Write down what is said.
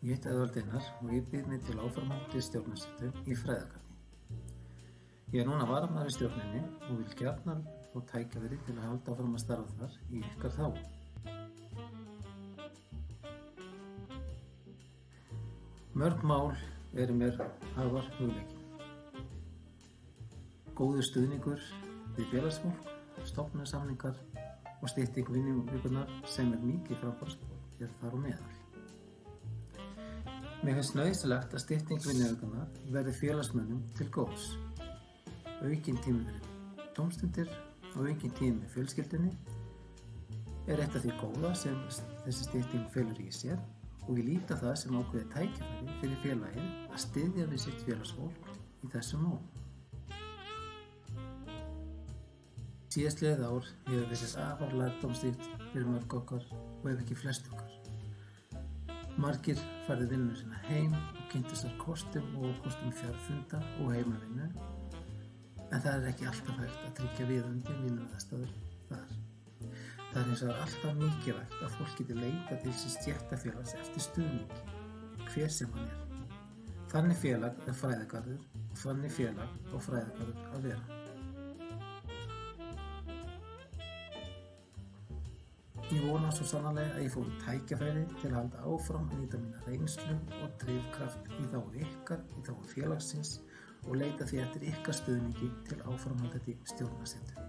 Ég heiti Eðvald Einar og ég býð mig til áframhaldandi stjórnarsetu í Fræðagarði. Ég núna varamaður í stjórninni og vil gjarnan fá tækifæri til að halda áfram að starfa þar í ykkar þágu. Mörg mál eru mér afar hugleikin. Góður stuðningur við félagsfólk, stofnanasamningar og stytting vinnuvikunnar sem mikið frábærspor þar á meðal. Mér finnst nauðsynlegt að stytting vinnuvikunnar verði félagsmönnum til góðs. Aukinn tími fyrir tómstundir og aukinn tími með fjölskyldunni er eitt af því góða sem þessi stytting felur í sér og ég líta það sem ákveðið tækifæri fyrir félagið að styðja við sitt félagsfólk í þessum málum. Síðastliðið ár hefur verið afar lærdómsríkt fyrir mörg okkar og ef ekki flest okkar. Margir færðu vinnuna sína heim og kynntu sér kostum og ókostum fjarfunda og heimavinnu, en það er ekki alltaf hægt að tryggja viðunandi vinnuaðstæður þar. Það er hins vegar alltaf mikilvægt að fólk geti leitað til síns stéttarfélags eftir stuðningi, hver sem hann er. Þannig félag er Fræðagarður og þannig félag á Fræðagarður að vera. Ég vona svo sannarlega að ég fái tækifæri til að halda áfram að nýta mína reynslu og drifkraft í þágu ykkar, í þágu félagsins og leita því eftir ykkar stuðningi til áframhaldandi stjórnarsetu.